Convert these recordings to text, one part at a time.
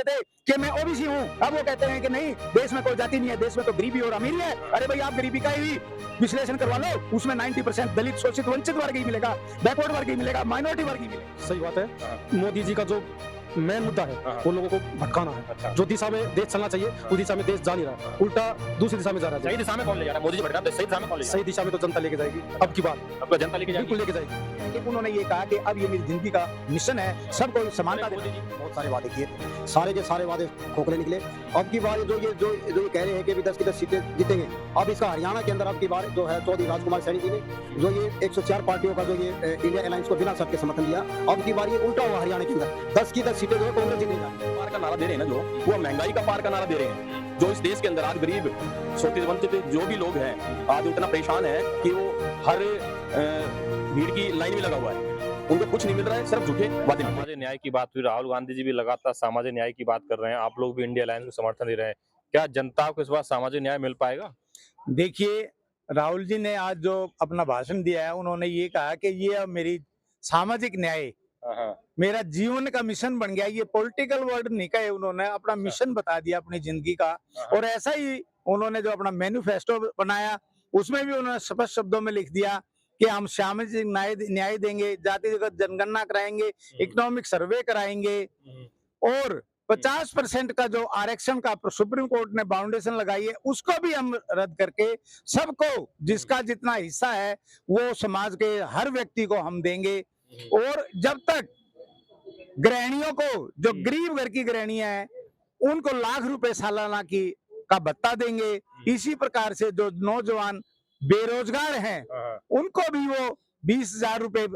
कहते थे कि मैं ओबीसी हूँ, अब वो कहते हैं कि नहीं, देश में कोई जाति नहीं है, देश में तो गरीबी और अमीरी है। अरे भाई, आप गरीबी का ही विश्लेषण करवा लो, उसमें 90% दलित, शोषित, वंचित वर्ग ही मिलेगा, बैकवर्ड वर्ग ही मिलेगा, माइनॉरिटी वर्ग ही मिलेगा। सही बात है। मोदी जी का जो मेन मुद्दा है वो लोगों को भटकाना है। अच्छा। जो दिशा में देश चलना चाहिए उस दिशा में देश जा नहीं रहा, उल्टा दूसरी दिशा में जा रहा सही है। दिशा में कौन ले जा रहा है? मोदी जी भटका रहे हैं, सही दिशा में कौन ले जा सही दिशा में तो जनता लेके जाएगी अब की बार, रहा है? आपको जनता लेके जाएगी। बिल्कुल लेके जाएगी। कि उन्होंने ये कहा कि अब ये मेरी जिंदगी का मिशन है, सबको समानता अरे देना। मोदी जी बहुत सारे वादे किए, सारे के सारे वादे खोखले निकले। अब की बार जो ये कह रहे हैं कि भी 10 की 10 सीटें जीतेंगे, अब इसका हरियाणा के अंदर अब की बार जो है चौधरी राजकुमार सैनी जी ने जो ये 104 पार्टियों का जो ये इंडिया अलायंस को बिना सबके समर्थन दिया, अब की बार ये उल्टा हुआ हरियाणा के अंदर 10 की 10 सीटें जो है कांग्रेस जीतेगी। पार का नारा दे रहे हैं ना, जो वो महंगाई का पार का नारा दे रहे हैं। जो इस देश के अंदर आज गरीब शोषित वंचित जो भी लोग हैं आज इतना परेशान है कि वो हर भीड़ की लाइन में लगा हुआ है, उनको कुछ नहीं मिल रहा है, सिर्फ झूठे वादे। सामाजिक न्याय की बात हुई, राहुल गांधी जी भी लगातार सामाजिक न्याय की बात कर रहे हैं, आप लोग भी इंडिया अलायंस को समर्थन दे रहे हैं। क्या जनता को इस बार सामाजिक न्याय मिल पाएगा? देखिए, राहुल जी ने आज जो अपना भाषण दिया है, उन्होंने ये कहा कि ये अब मेरी सामाजिक न्याय मेरा जीवन का मिशन बन गया। ये पॉलिटिकल वर्ड नहीं कहे, उन्होंने अपना मिशन बता दिया अपनी जिंदगी का। और ऐसा ही उन्होंने जो अपना मैनिफेस्टो बनाया, उसमें भी उन्होंने स्पष्ट शब्दों में लिख दिया कि हम सामाजिक न्याय देंगे, जातिगत जनगणना कराएंगे, इकोनॉमिक सर्वे कराएंगे और 50% का जो आरक्षण का सुप्रीम कोर्ट ने बाउंडेशन लगाई है, उसको भी हम रद्द करके सबको जिसका जितना हिस्सा है वो समाज के हर व्यक्ति को हम देंगे। और जब तक गृहिणियों को, जो गरीब घर की गृहिणियां हैं, उनको लाख रुपए सालाना का भत्ता देंगे। इसी प्रकार से जो नौजवान बेरोजगार हैं, उनको भी वो 20,000 रुपए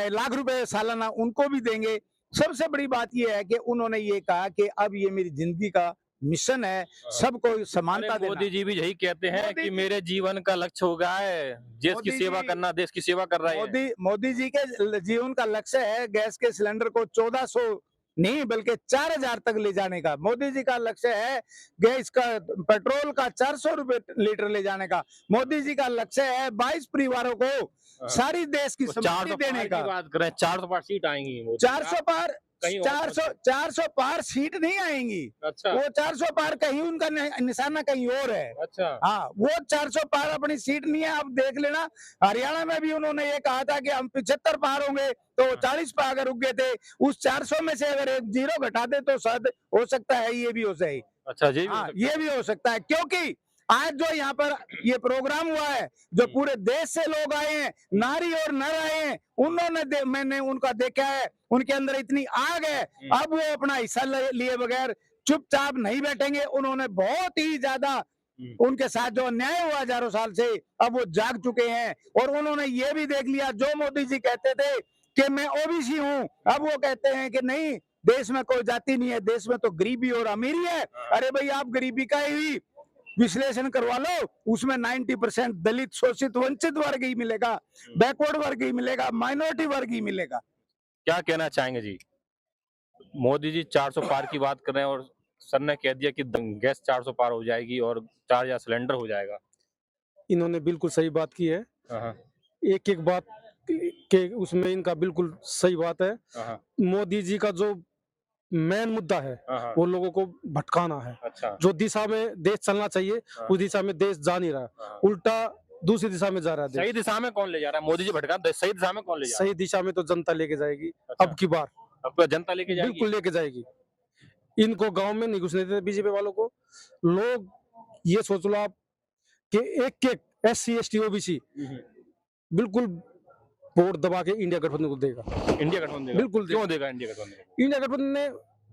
लाख रुपए सालाना उनको भी देंगे। सबसे बड़ी बात यह है कि उन्होंने ये कहा कि अब ये मेरी जिंदगी का मिशन है, सबको समानता अरे देना। मोदी जी भी यही कहते हैं मोदी कि जी- मेरे जीवन का लक्ष्य हो गया है देश की मोदी सेवा जी- करना, देश की सेवा कर रहे हैं। मोदी जी के जीवन का लक्ष्य है गैस के सिलेंडर को 1400 नहीं बल्कि 4000 तक ले जाने का। मोदी जी का लक्ष्य है गैस का, पेट्रोल का 400 रुपए लीटर ले जाने का। मोदी जी का लक्ष्य है 22 परिवारों को सारी देश की तो संपत्ति 400 देने पार का। की बात करें, 400 पार सीट आएंगी मोदी जी। 400 पार, कहीं और 400 पार सीट नहीं आएंगी। अच्छा वो 400 पार कहीं, उनका निशाना कहीं और है। अच्छा हाँ, वो 400 पार अपनी सीट नहीं है। आप देख लेना, हरियाणा में भी उन्होंने ये कहा था कि हम 75 पार होंगे, तो 40 पर अगर रुक गए थे। उस 400 में से अगर एक जीरो घटा दे तो शायद हो सकता है ये भी हो सही। अच्छा जी हाँ, ये भी हो सकता है, क्योंकि आज जो यहाँ पर ये प्रोग्राम हुआ है, जो पूरे देश से लोग आए हैं, नारी और नर आए हैं, उन्होंने मैंने उनका देखा है, उनके अंदर इतनी आग है। अब वो अपना हिस्सा लिए बगैर चुपचाप नहीं बैठेंगे। उन्होंने बहुत ही ज्यादा उनके साथ जो अन्याय हुआ हजारों साल से, अब वो जाग चुके हैं। और उन्होंने ये भी देख लिया, जो मोदी जी कहते थे कि मैं ओबीसी हूँ, अब वो कहते हैं कि नहीं, देश में कोई जाति नहीं है, देश में तो गरीबी और अमीरी है। अरे भाई, आप गरीबी का ही विश्लेषण करवा लो, उसमें 90% दलित, शोषित, वंचित वर्ग ही मिलेगा, बैकवर्ड वर्ग ही मिलेगा, माइनॉरिटी वर्ग ही मिलेगा। क्या कहना चाहेंगे जी? मोदी जी 400 पार की बात कर रहे हैं और सर ने कह दिया कि गैस 400 पार हो जाएगी और 4000 सिलेंडर हो जाएगा। इन्होंने बिल्कुल सही बात की है, हाँ, एक एक बात के उसमें इनका बिल्कुल सही बात है। हाँ, मोदी जी का जो मेन मुद्दा है हाँ, वो लोगों को भटकाना है। अच्छा जो दिशा में देश चलना चाहिए उस दिशा में देश जा नहीं रहा, हाँ। उल्टा दूसरी दिशा में जा रहा है देश। सही दिशा में कौन ले जा रहा है? मोदी जी भटका, सही दिशा में कौन ले जा रहा सही दिशा में तो जनता लेके जाएगी अच्छा। अब की बार, है? अब तो जनता लेके जाएगी। बिल्कुल लेके जाएगी। इनको गांव में नहीं घुसने देते बीजेपी वालों को। लोग ये सोच लो आप कि एक SC ST OBC बिल्कुल वोट दबा के इंडिया गठबंधन को देगा। इंडिया गठबंधन देगा? बिल्कुल क्यों देगा इंडिया गठबंधन? इंडिया गठबंधन ने,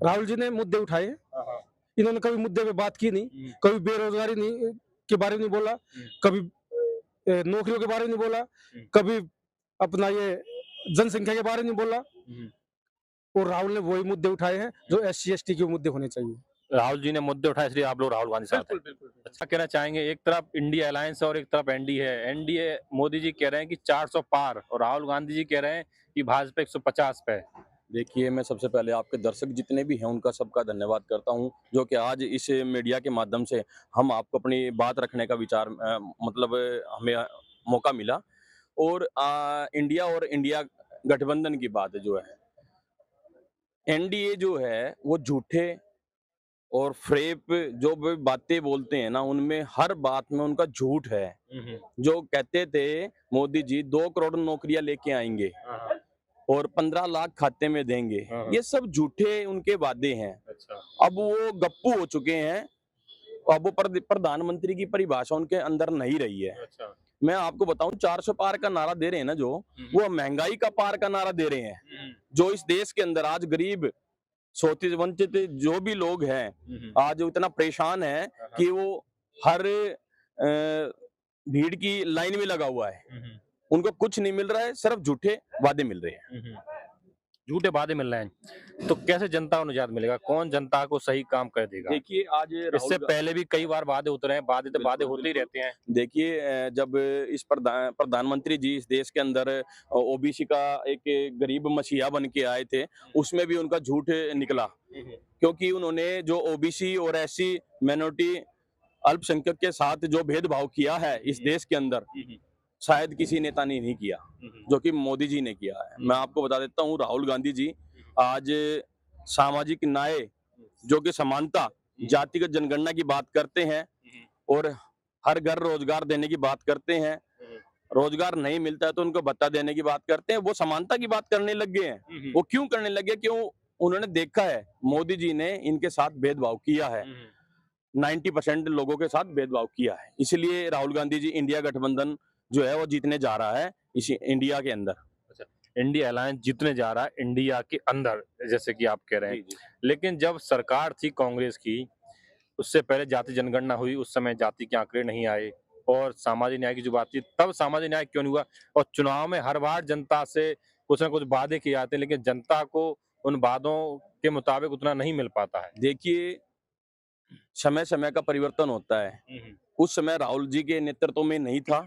राहुल जी ने मुद्दे उठाए, हाँ, इन्होंने कभी मुद्दे पे बात की नहीं, कभी बेरोजगारी नहीं के बारे में नहीं बोला, कभी नौकरियों के बारे में नहीं बोला, कभी अपना ये जनसंख्या के बारे में नहीं बोला। और राहुल ने वही मुद्दे उठाए हैं जो SC ST के मुद्दे होने चाहिए। राहुल जी ने मुद्दे उठाए इसलिए आप लोग राहुल गांधी साथ हैं। अच्छा कहना चाहेंगे, एक तरफ इंडिया अलायंस और एक तरफ एनडीए है। एनडीए मोदी जी कह रहे हैं कि 400 पार और राहुल गांधी जी कह रहे हैं कि भाजपा 150 पे। देखिए, मैं सबसे पहले आपके दर्शक जितने भी हैं उनका सबका धन्यवाद करता हूं, जो कि आज इस मीडिया के माध्यम से हम आपको अपनी बात रखने का विचार मतलब हमें मौका मिला। और इंडिया और इंडिया गठबंधन की बात जो है, एनडीए जो है वो झूठे और फ्रेब जो भी बातें बोलते हैं ना, उनमें हर बात में उनका झूठ है। जो कहते थे मोदी जी 2 करोड़ नौकरियां लेके आएंगे और 15 लाख खाते में देंगे, ये सब झूठे उनके वादे हैं। अच्छा। अब वो गप्पू हो चुके हैं, अब वो प्रधानमंत्री की परिभाषा उनके अंदर नहीं रही है। अच्छा। मैं आपको बताऊं, 400 पार का नारा दे रहे हैं ना जो, वो महंगाई का पार का नारा दे रहे हैं। जो इस देश के अंदर आज गरीब, शोषित, वंचित जो भी लोग हैं, आज इतना परेशान है कि वो हर भीड़ की लाइन में लगा हुआ है। उनको कुछ नहीं मिल रहा है, सिर्फ झूठे वादे मिल रहे हैं। झूठे वादे मिल रहे हैं, तो कैसे जनता को निजात मिलेगा? कौन जनता को सही काम कर देगा? देखिए आज इससे पहले भी कई बार वादे उतरे हैं, वादे तो वादे होते ही रहते हैं। देखिए जब इस प्रधानमंत्री जी इस देश के अंदर ओबीसी का एक गरीब मसीहा बन के आए थे, उसमें भी उनका झूठ निकला, क्योंकि उन्होंने जो ओबीसी और एससी माइनॉरिटी अल्पसंख्यक के साथ जो भेदभाव किया है इस देश के अंदर, शायद किसी नेता ने नहीं किया, जो कि मोदी जी ने किया है। मैं आपको बता देता हूँ, राहुल गांधी जी आज सामाजिक न्याय, जो कि समानता, जातिगत जनगणना की बात करते हैं और हर घर रोजगार देने की बात करते हैं। रोजगार नहीं मिलता है तो उनको भत्ता देने की बात करते हैं। वो समानता की बात करने लग गए हैं। वो क्यों करने लगे? क्यों? उन्होंने देखा है मोदी जी ने इनके साथ भेदभाव किया है, 90% लोगों के साथ भेदभाव किया है। इसलिए राहुल गांधी जी इंडिया गठबंधन जो है वो जीतने जा रहा है इस इंडिया के अंदर। अच्छा, इंडिया अलायंस जीतने जा रहा है इंडिया के अंदर, जैसे कि आप कह रहे हैं। लेकिन जब सरकार थी कांग्रेस की, उससे पहले जाति जनगणना हुई, उस समय जाति के आंकड़े नहीं आए, और सामाजिक न्याय की जो बात थी, तब सामाजिक न्याय क्यों नहीं हुआ? और चुनाव में हर बार जनता से कुछ ना कुछ वादे किए जाते हैं, लेकिन जनता को उन वादों के मुताबिक उतना नहीं मिल पाता है। देखिए समय समय का परिवर्तन होता है। उस समय राहुल जी के नेतृत्व में नहीं था,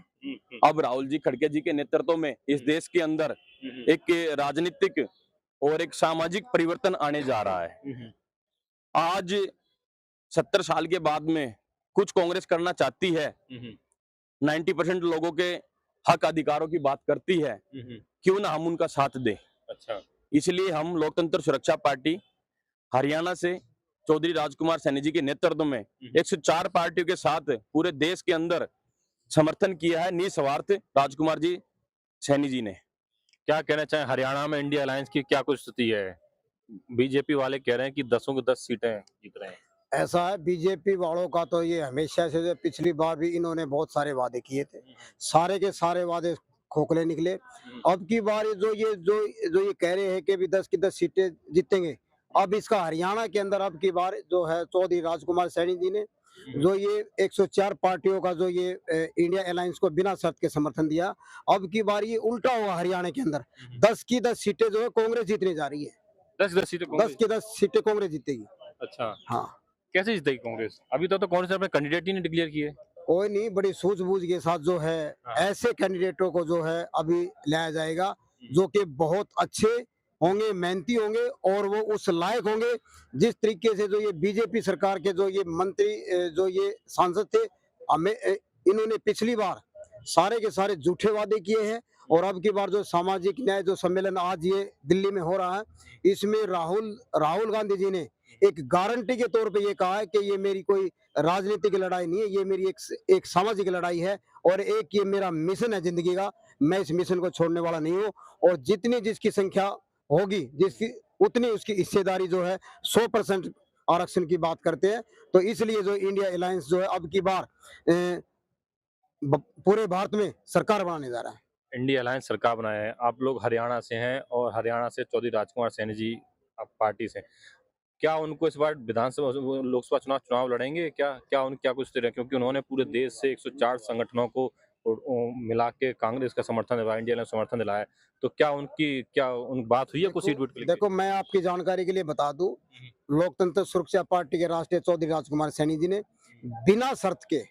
अब राहुल जी खड़गे जी के नेतृत्व में इस देश के अंदर एक राजनीतिक और एक सामाजिक परिवर्तन आने जा रहा है। आज 70 साल के बाद में कुछ कांग्रेस करना चाहती है, 90% लोगों के हक अधिकारों की बात करती है, क्यों ना हम उनका साथ दें। अच्छा। इसलिए हम लोकतंत्र सुरक्षा पार्टी हरियाणा से चौधरी राजकुमार सैनी जी के नेतृत्व में 104 पार्टियों के साथ पूरे देश के अंदर समर्थन किया है निस्वार्थ राजकुमार जी सैनी जी ने। क्या कहना चाहें, हरियाणा में इंडिया अलायंस की क्या कुछ स्थिति है? बीजेपी वाले कह रहे हैं कि 10 की 10 सीटें जीत रहे हैं। ऐसा है, बीजेपी वालों का तो ये हमेशा से, जो पिछली बार भी इन्होंने बहुत सारे वादे किए थे, सारे के सारे वादे खोखले निकले। अब की बार जो ये कह रहे हैं कि भी 10 की 10 सीटें जीतेंगे, अब इसका हरियाणा के अंदर अब की बार जो है चौधरी राजकुमार सैनी जी ने जो ये 104 पार्टियों का जो ये इंडिया अलायंस को बिना शर्त के समर्थन दिया, अब की बार ये उल्टा हुआ। हरियाणा के अंदर 10 की 10 सीटें जो है कांग्रेस जीतने जा रही है। 10 सीटें 10 की 10 सीटें कांग्रेस जीतेगी। अच्छा, हाँ। कैसे जीतेगी कांग्रेस? अभी तो कांग्रेस ने अपने कैंडिडेट ही नहीं डिक्लेयर किए। कोई नहीं, बड़ी सूझबूझ के साथ जो है ऐसे कैंडिडेटों को जो है अभी लाया जाएगा जो कि बहुत अच्छे होंगे, मेहनती होंगे और वो उस लायक होंगे। जिस तरीके से जो ये बीजेपी सरकार के जो ये मंत्री, जो ये सांसद थे, हमें इन्होंने पिछली बार सारे के सारे झूठे वादे किए हैं, और अब की बार जो सामाजिक न्याय जो सम्मेलन आज ये दिल्ली में हो रहा है, इसमें राहुल गांधी जी ने एक गारंटी के तौर पे ये कहा है कि ये मेरी कोई राजनीतिक लड़ाई नहीं है, ये मेरी एक सामाजिक लड़ाई है, और एक ये मेरा मिशन है जिंदगी का। मैं इस मिशन को छोड़ने वाला नहीं हूँ, और जितनी जिसकी संख्या होगी, जिसकी उतनी उसकी हिस्सेदारी जो है 100% आरक्षण की बात करते हैं। तो इसलिए जो इंडिया अलायंस जो है अब की बार पूरे भारत में सरकार बनाने जा रहा है। इंडिया अलायंस सरकार बनाया है। आप लोग हरियाणा से हैं और हरियाणा से चौधरी राजकुमार सैनी जी आप पार्टी से, क्या उनको इस बार विधानसभा लोकसभा चुनाव लड़ेंगे? क्या कुछ तरह, क्योंकि उन्होंने पूरे देश से 104 संगठनों को मिला के कांग्रेस का समर्थन दिलाया, इंडिया अलायंस समर्थन दिलाया, तो क्या उन बात हुई है कुछ सीट वोट के लिए? देखो, मैं आपकी जानकारी के लिए बता दूं, लोकतंत्र सुरक्षा पार्टी के राष्ट्रीय चौधरी राजकुमार सैनी जी ने बिना शर्त के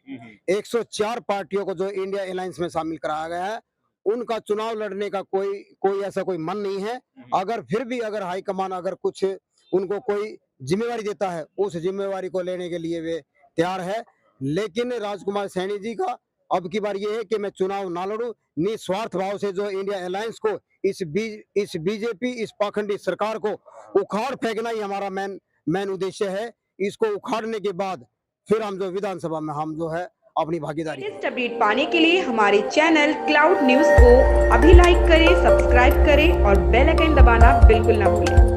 104 पार्टियों को जो इंडिया अलायंस में शामिल कराया गया है, उनका चुनाव लड़ने का कोई ऐसा कोई मन नहीं है। अगर फिर भी अगर हाईकमान अगर कुछ उनको कोई जिम्मेवारी देता है, उस जिम्मेवारी को लेने के लिए वे तैयार है। लेकिन राजकुमार सैनी जी का अब की बार ये है कि मैं चुनाव ना लड़ूं, निस्वार्थ भाव से जो इंडिया अलायंस को इस बीजेपी इस पाखंडी सरकार को उखाड़ फेंकना ही हमारा मेन उद्देश्य है। इसको उखाड़ने के बाद फिर हम जो विधानसभा में हम जो है अपनी भागीदारी। लेटेस्ट अपडेट पाने के लिए हमारे चैनल क्लाउड न्यूज को अभी लाइक करें, सब्सक्राइब करें और बेल आइकन दबाना बिल्कुल ना भूलें।